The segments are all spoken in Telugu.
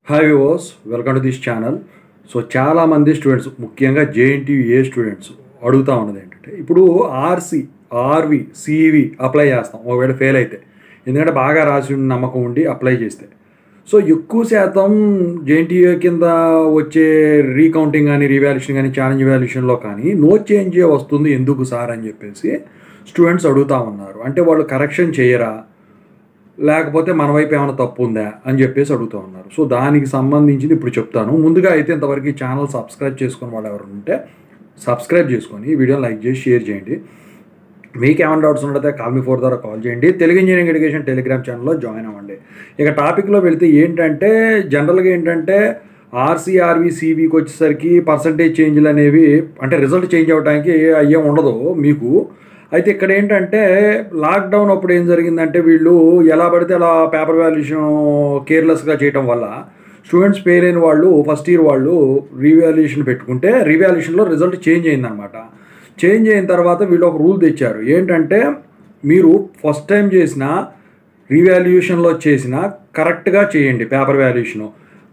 Hi viewers, welcome to this channel. So చాలామంది స్టూడెంట్స్, ముఖ్యంగా జేఎన్టీయూ స్టూడెంట్స్ అడుగుతూ ఉన్నది ఏంటంటే, ఇప్పుడు ఆర్సీ, ఆర్వి, సివి అప్లై చేస్తాం ఒకవేళ ఫెయిల్ అయితే. ఎందుకంటే బాగా రాసి ఉన్న నమ్మకం ఉండి అప్లై చేస్తే. సో ఎక్కువ శాతం జేఎన్టీయూ కింద వచ్చే రీకౌంటింగ్ కానీ, రీవాల్యుయేషన్ కానీ, ఛాలెంజ్ వాల్యుయేషన్లో కానీ నో చేంజ్ వస్తుంది ఎందుకు సార్ అని చెప్పేసి స్టూడెంట్స్ అడుగుతూ ఉన్నారు. అంటే వాళ్ళు కరెక్షన్ చేయరా, లేకపోతే మన వైపు ఏమైనా తప్పు ఉందా అని చెప్పేసి అడుగుతూ ఉన్నారు. సో దానికి సంబంధించింది ఇప్పుడు చెప్తాను. ముందుగా అయితే ఇంతవరకు ఈ ఛానల్ సబ్స్క్రైబ్ చేసుకుని వాళ్ళు ఎవరు ఉంటే సబ్స్క్రైబ్ చేసుకొని ఈ వీడియోని లైక్ చేసి షేర్ చేయండి. మీకు ఏమైనా డౌట్స్ ఉంటే కాల్ మీ ఫోర్ ద్వారా కాల్ చేయండి. తెలుగు ఇంజనీరింగ్ ఎడ్యుకేషన్ టెలిగ్రామ్ ఛానల్లో జాయిన్ అవ్వండి. ఇక టాపిక్లో వెళితే ఏంటంటే, జనరల్గా ఏంటంటే ఆర్సీ, సివికి వచ్చేసరికి పర్సంటేజ్ చేంజ్లు అనేవి, అంటే రిజల్ట్ చేంజ్ అవ్వడానికి అయ్యే ఉండదు మీకు. అయితే ఇక్కడ ఏంటంటే, లాక్డౌన్ అప్పుడు ఏం జరిగిందంటే, వీళ్ళు ఎలా పడితే అలా పేపర్ వాల్యుయేషన్ కేర్లెస్గా చేయటం వల్ల స్టూడెంట్స్ ఫెయిల్ అయిన వాళ్ళు ఫస్ట్ ఇయర్ వాళ్ళు రీవాల్యుయేషన్ పెట్టుకుంటే రీవాల్యుయేషన్లో రిజల్ట్ చేంజ్ అయిందనమాట. చేంజ్ అయిన తర్వాత వీళ్ళు ఒక రూల్ తెచ్చారు. ఏంటంటే, మీరు ఫస్ట్ టైం చేసిన రీవాల్యుయేషన్లో చేసిన కరెక్ట్గా చేయండి. పేపర్ వాల్యుయేషను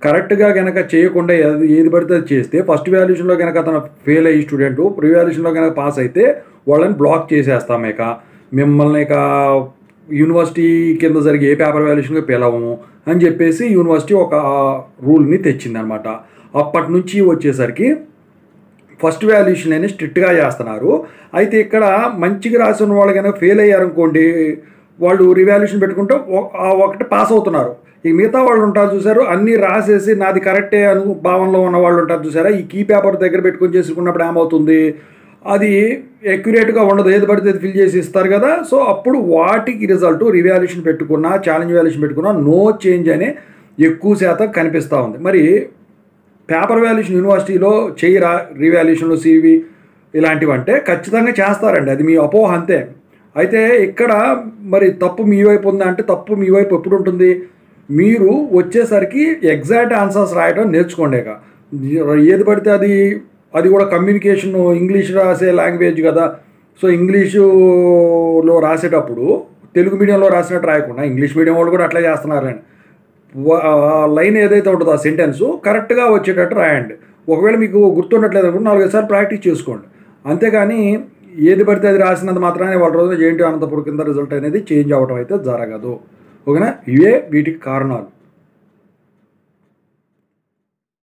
కరెక్ట్గా కనుక చేయకుండా ఏది పడితే అది చేస్తే, ఫస్ట్ వాల్యుయేషన్లో కనుక అతను ఫెయిల్ అయ్యి స్టూడెంట్ రీవాల్యుయేషన్లో కనుక పాస్ అయితే వాళ్ళని బ్లాక్ చేసేస్తాం. మిమ్మల్ని యూనివర్సిటీ కింద జరిగే ఏ పేపర్ వాల్యుయేషన్కి పిలవము అని చెప్పేసి యూనివర్సిటీ ఒక రూల్ని తెచ్చిందనమాట. అప్పటి నుంచి వచ్చేసరికి ఫస్ట్ వాల్యుయేషన్ అనేది స్ట్రిక్ట్గా చేస్తున్నారు. అయితే ఇక్కడ మంచిగా రాసిన వాళ్ళు కనుక ఫెయిల్ అయ్యారనుకోండి, వాళ్ళు రివాల్యుయేషన్ పెట్టుకుంటే ఒకటి పాస్ అవుతున్నారు. ఈ మిగతా వాళ్ళు ఉంటారు చూసారు, అన్నీ రాసేసి నాది కరెక్టే అను భావనలో ఉన్న వాళ్ళు ఉంటారు చూసారా, ఈ కీ పేపర్ దగ్గర పెట్టుకొని చేసుకున్నప్పుడు ఏమవుతుంది, అది ఎక్యురేట్గా ఉండదు, ఏది పడితే అది ఫిల్ చేసి ఇస్తారు కదా. సో అప్పుడు వాటికి రిజల్ట్ రివాల్యుయేషన్ పెట్టుకున్నా, ఛాలెంజ్ వాల్యుయేషన్ పెట్టుకున్నా నో చేంజ్ అనే ఎక్కువ శాతం కనిపిస్తూ ఉంది. మరి పేపర్ వాల్యుయేషన్ యూనివర్సిటీలో చేయరా రీవాల్యుయేషన్లో సివి ఇలాంటివి అంటే ఖచ్చితంగా చేస్తారండి, అది మీ అపోహ అంతే. అయితే ఇక్కడ మరి తప్పు మీ వైపు ఉందా అంటే, తప్పు మీ వైపు ఎప్పుడు ఉంటుంది, మీరు వచ్చేసరికి ఎగ్జాక్ట్ ఆన్సర్స్ రాయడం నేర్చుకోండి. ఏది పడితే అది కూడా కమ్యూనికేషన్, ఇంగ్లీష్ రాసే లాంగ్వేజ్ కదా. సో ఇంగ్లీషులో రాసేటప్పుడు తెలుగు మీడియంలో రాసినట్టు రాయకుండా ఇంగ్లీష్ మీడియం వాళ్ళు కూడా అట్లా చేస్తున్నారండి. లైన్ ఏదైతే ఉంటుందో ఆ సెంటెన్స్ కరెక్ట్గా వచ్చేటట్టు రాయండి. ఒకవేళ మీకు గుర్తుండట్లేదు అనుకుంటే 4 సార్లు ప్రాక్టీస్ చేసుకోండి. అంతేగాని ఏది పడితే అది రాసినంత మాత్రమే వాళ్ళ రోజున జేఎన్టీయూ అనంతపురం కింద రిజల్ట్ అనేది చేంజ్ అవ్వడం అయితే జరగదు. ఓకేనా, ఇవే వీటికి కారణాలు.